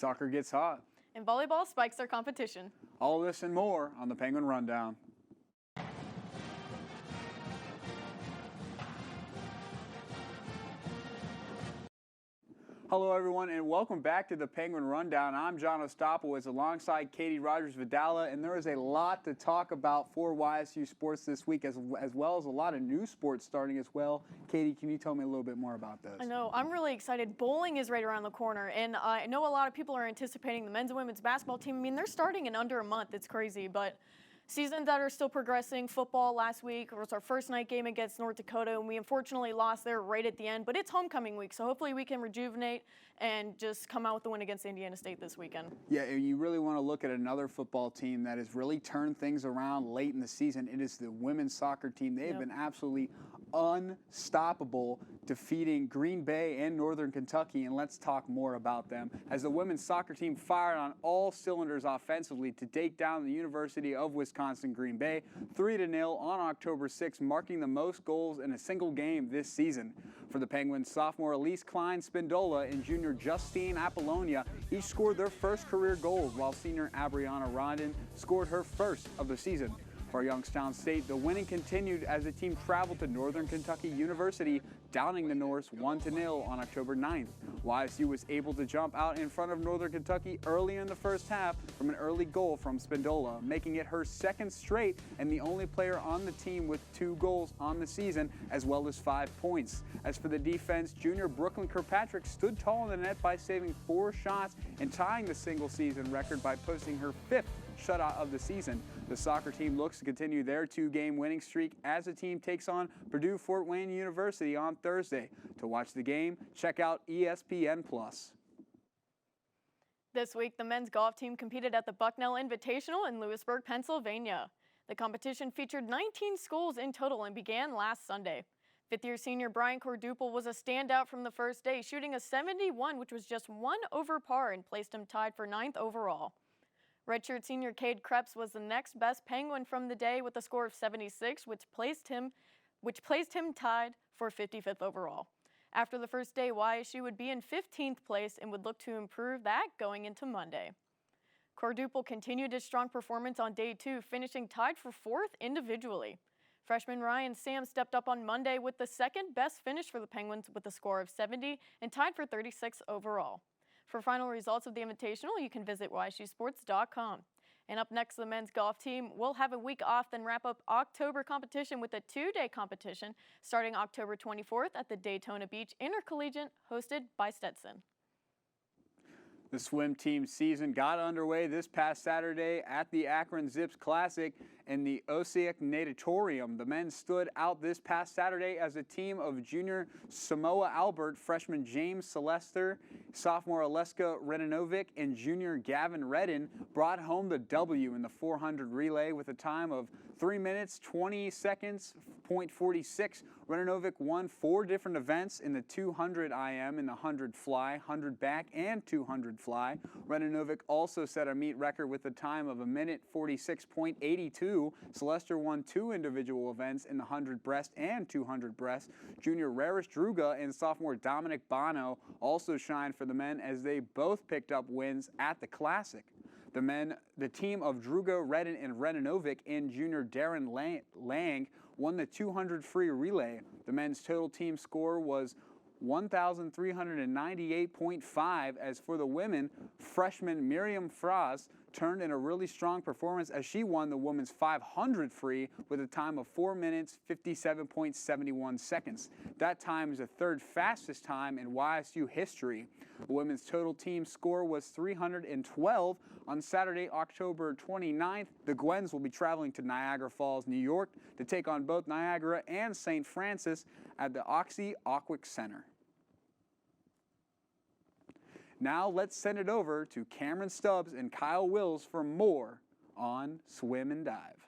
Soccer gets hot. And volleyball spikes their competition. All this and more on the Penguin Rundown. Hello, everyone, and welcome back to the Penguin Rundown. I'm John Ostopoulos alongside Katie Rogers-Vidala, and there is a lot to talk about for YSU sports this week, as well as a lot of new sports starting as well. Katie, can you tell me a little bit more about this? I know. I'm really excited. Bowling is right around the corner, and I know a lot of people are anticipating the men's and women's basketball team. I mean, they're starting in under a month. It's crazy, but seasons that are still progressing. Football last week was our first night game against North Dakota, and we unfortunately lost there right at the end. But it's homecoming week, so hopefully we can rejuvenate and just come out with the win against Indiana State this weekend. Yeah, you really want to look at another football team that has really turned things around late in the season. It is the women's soccer team. They have been absolutely unstoppable, defeating Green Bay and Northern Kentucky, and let's talk more about them. As the women's soccer team fired on all cylinders offensively to take down the University of Wisconsin Green Bay 3-0 on October 6, marking the most goals in a single game this season. For the Penguins, sophomore Elise Klein-Spindola and junior Justine Apollonia each scored their first career goals, while senior Abriana Rondon scored her first of the season. For Youngstown State, the winning continued as the team traveled to Northern Kentucky University, downing the Norse 1-0 on October 9th. YSU was able to jump out in front of Northern Kentucky early in the first half from an early goal from Spindola, making it her second straight and the only player on the team with 2 goals on the season, as well as 5 points. As for the defense, junior Brooklyn Kirkpatrick stood tall in the net by saving 4 shots and tying the single-season record by posting her 5th shutout of the season. The soccer team looks to continue their 2-game winning streak as the team takes on Purdue Fort Wayne University on Thursday. To watch the game, check out ESPN+. This week, the men's golf team competed at the Bucknell Invitational in Lewisburg, Pennsylvania. The competition featured 19 schools in total and began last Sunday. Fifth-year senior Brian Corduple was a standout from the first day, shooting a 71, which was just 1 over par and placed him tied for 9th overall. Redshirt senior Cade Krebs was the next best Penguin from the day with a score of 76, which placed him tied for 55th overall. After the first day, YSU would be in 15th place and would look to improve that going into Monday. Corduple continued his strong performance on day 2, finishing tied for 4th individually. Freshman Ryan Sam stepped up on Monday with the second best finish for the Penguins with a score of 70 and tied for 36th overall. For final results of the Invitational, you can visit YSUsports.com. And up next, the men's golf team will have a week off, then wrap up October competition with a 2-day competition starting October 24th at the Daytona Beach Intercollegiate, hosted by Stetson. The swim team season got underway this past Saturday at the Akron Zips Classic in the Osceola Natatorium. The men stood out this past Saturday as a team of junior Samoa Albert, freshman James Celester, sophomore Aleska Renanovic, and junior Gavin Redden brought home the W in the 400 relay with a time of 3 minutes, 20 seconds, .46. Renanovic won 4 different events in the 200 IM, in the 100 fly, 100 back, and 200 fly. Renanovic also set a meet record with a time of 1 minute 46.82. Celester won 2 individual events in the 100 breast and 200 breast. Junior Raris Druga and sophomore Dominic Bono also shined for the men as they both picked up wins at the Classic. The team of Druga, Redden, and Renanovic and junior Darren Lang won the 200 free relay. The men's total team score was 1,398.5. As for the women, freshman Miriam Fraz turned in a really strong performance as she won the women's 500 free with a time of 4 minutes, 57.71 seconds. That time is the 3rd fastest time in YSU history. The women's total team score was 312. On Saturday, October 29th, the Gwens will be traveling to Niagara Falls, New York to take on both Niagara and St. Francis at the Oxy Aquatic Center. Now let's send it over to Cameron Stubbs and Kyle Wills for more on Swim and Dive.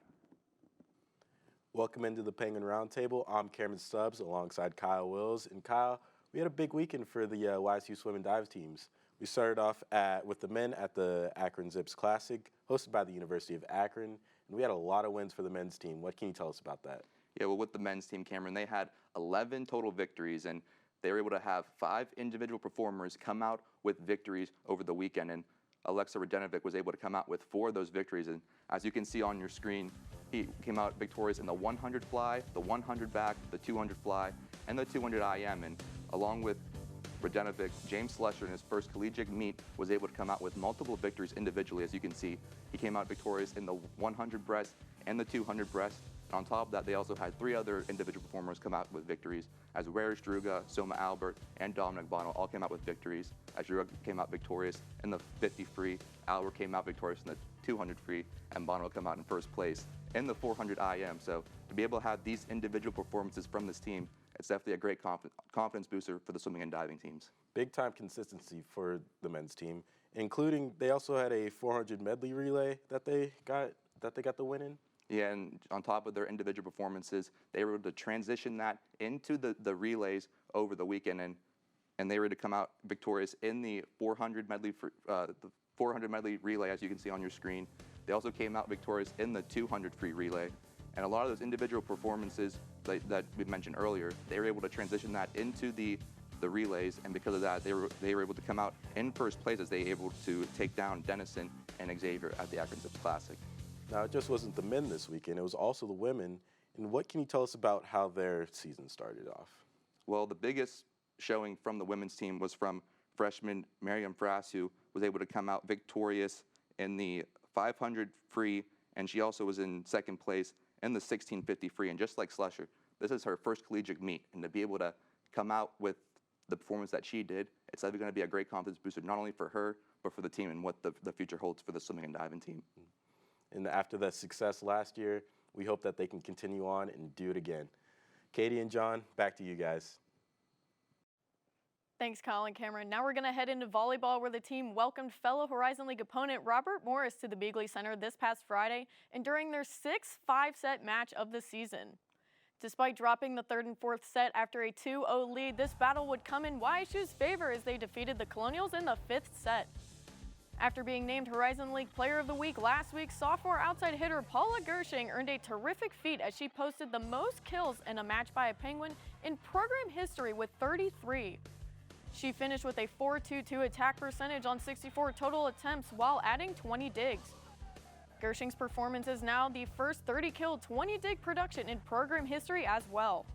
Welcome into the Penguin Roundtable. I'm Cameron Stubbs alongside Kyle Wills. And Kyle, we had a big weekend for the YSU Swim and Dive teams. We started off with the men at the Akron Zips Classic, hosted by the University of Akron, and we had a lot of wins for the men's team. What can you tell us about that? Yeah, well, with the men's team, Cameron, they had 11 total victories, and they were able to have 5 individual performers come out with victories over the weekend, and Alexa Radenovic was able to come out with 4 of those victories. And as you can see on your screen, he came out victorious in the 100 fly, the 100 back, the 200 fly, and the 200 IM. And along with Radenovic, James Slesher in his first collegiate meet was able to come out with multiple victories individually. As you can see, he came out victorious in the 100 breast and the 200 breast. And on top of that, they also had 3 other individual performers come out with victories, as Ware Struga, Soma Albert, and Dominic Bono all came out with victories. As Struga came out victorious in the 50 free, Albert came out victorious in the 200 free, and Bono came out in first place in the 400 IM. So to be able to have these individual performances from this team, it's definitely a great confidence booster for the swimming and diving teams. Big time consistency for the men's team, including they also had a 400 medley relay that they got the win in. Yeah, and on top of their individual performances, they were able to transition that into the relays over the weekend, and they were to come out victorious in the 400 medley the 400 medley relay, as you can see on your screen. They also came out victorious in the 200 free relay. And a lot of those individual performances that we mentioned earlier, they were able to transition that into the relays, and because of that, they were able to come out in first place as they were able to take down Denison and Xavier at the Akron Zips Classic. Now, it just wasn't the men this weekend, it was also the women. And what can you tell us about how their season started off? Well, the biggest showing from the women's team was from freshman Miriam Frass, who was able to come out victorious in the 500 free, and she also was in second place in the 1650 free. And just like Slesher, this is her first collegiate meet, and to be able to come out with the performance that she did, it's definitely going to be a great confidence booster, not only for her, but for the team and what the future holds for the swimming and diving team. And after that success last year, we hope that they can continue on and do it again. Katie and John, back to you guys. Thanks, Kyle and Cameron. Now we're going to head into volleyball, where the team welcomed fellow Horizon League opponent Robert Morris to the Beagley Center this past Friday and during their 6th 5-set match of the season. Despite dropping the 3rd and 4th set after a 2-0 lead, this battle would come in YSU's favor as they defeated the Colonials in the 5th set. After being named Horizon League Player of the Week last week, sophomore outside hitter Paula Gershing earned a terrific feat as she posted the most kills in a match by a Penguin in program history with 33. She finished with a .422 attack percentage on 64 total attempts while adding 20 digs. Gershing's performance is now the first 30-kill, 20-dig production in program history as well.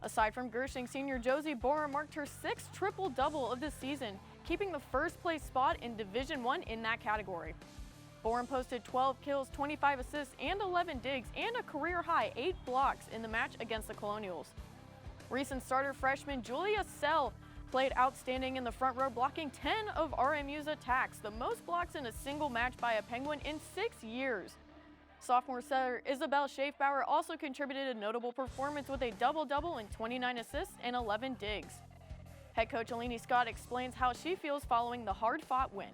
Aside from Gershing, senior Josie Borer marked her 6th triple-double of the season, keeping the first-place spot in Division I in that category. Boren posted 12 kills, 25 assists, and 11 digs, and a career-high 8 blocks in the match against the Colonials. Recent starter freshman Julia Sell played outstanding in the front row, blocking 10 of RMU's attacks, the most blocks in a single match by a Penguin in 6 years. Sophomore setter Isabel Schaefbauer also contributed a notable performance with a double-double and 29 assists and 11 digs. Head coach Alini Scott explains how she feels following the hard-fought win.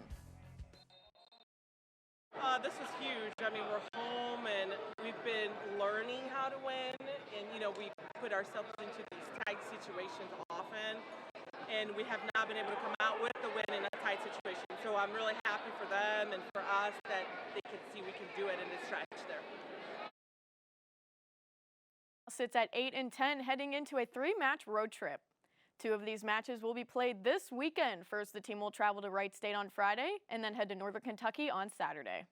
This is huge. I mean, we're home and we've been learning how to win, and we put ourselves into these tight situations often, and we have not been able to come out with the win in a tight situation. So I'm really happy for them and for us that they can see we can do it in this stretch there. Sits at 8 and 10 heading into a 3-match road trip. 2 of these matches will be played this weekend. First, the team will travel to Wright State on Friday and then head to Northern Kentucky on Saturday.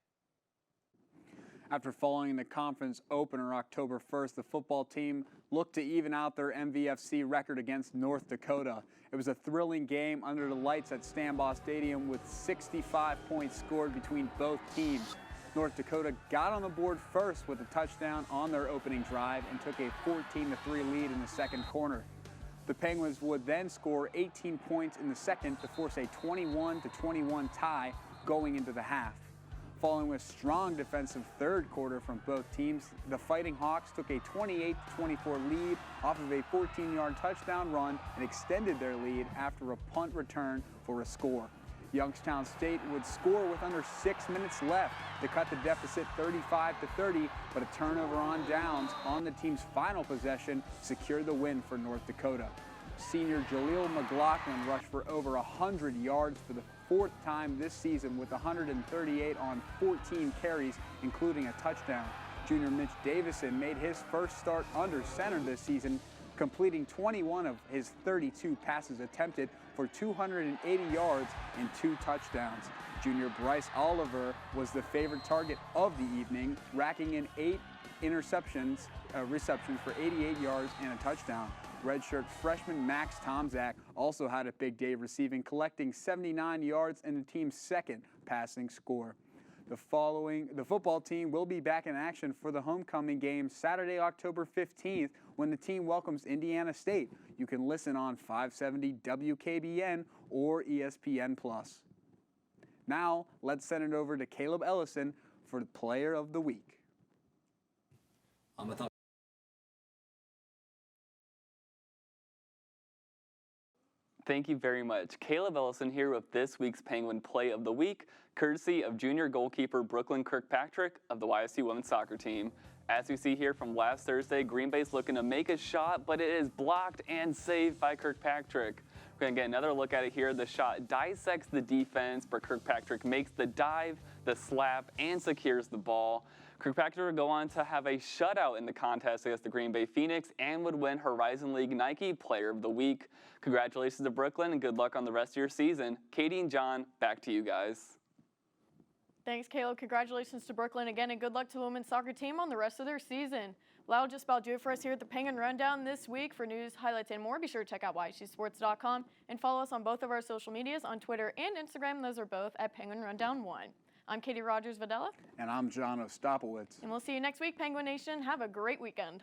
After following the conference opener October 1st, the football team looked to even out their MVFC record against North Dakota. It was a thrilling game under the lights at Stambaugh Stadium with 65 points scored between both teams. North Dakota got on the board first with a touchdown on their opening drive and took a 14-3 lead in the second quarter. The Penguins would then score 18 points in the second to force a 21-21 tie going into the half. Following a strong defensive third quarter from both teams, the Fighting Hawks took a 28-24 lead off of a 14-yard touchdown run and extended their lead after a punt return for a score. Youngstown State would score with under 6 minutes left to cut the deficit 35-30, but a turnover on downs on the team's final possession secured the win for North Dakota. Senior Jaleel McLaughlin rushed for over 100 yards for the 4th time this season with 138 on 14 carries, including a touchdown. Junior Mitch Davison made his first start under center this season, completing 21 of his 32 passes attempted for 280 yards and 2 touchdowns. Junior Bryce Oliver was the favorite target of the evening, racking in 8 receptions for 88 yards and a touchdown. Redshirt freshman Max Tomzak also had a big day, collecting 79 yards and the team's second passing score. The football team will be back in action for the homecoming game Saturday, October 15th, when the team welcomes Indiana State. You can listen on 570 WKBN or ESPN+. Now, let's send it over to Caleb Ellison for the Player of the Week. Thank you very much. Caleb Ellison here with this week's Penguin Play of the Week, courtesy of junior goalkeeper Brooklyn Kirkpatrick of the YSU women's soccer team. As we see here from last Thursday, Green Bay's looking to make a shot, but it is blocked and saved by Kirkpatrick. We're going to get another look at it here. The shot dissects the defense, but Kirkpatrick makes the dive, the slap, and secures the ball. Kirkpatrick would go on to have a shutout in the contest against the Green Bay Phoenix and would win Horizon League Nike Player of the Week. Congratulations to Brooklyn and good luck on the rest of your season. Katie and John, back to you guys. Thanks, Caleb. Congratulations to Brooklyn again, and good luck to the women's soccer team on the rest of their season. Well, that'll just about do it for us here at the Penguin Rundown this week. For news, highlights, and more, be sure to check out YSUsports.com and follow us on both of our social medias on Twitter and Instagram. Those are both at Penguin Rundown 1. I'm Katie Rogers-Videla. And I'm John Ostapowitz. And we'll see you next week, Penguin Nation. Have a great weekend.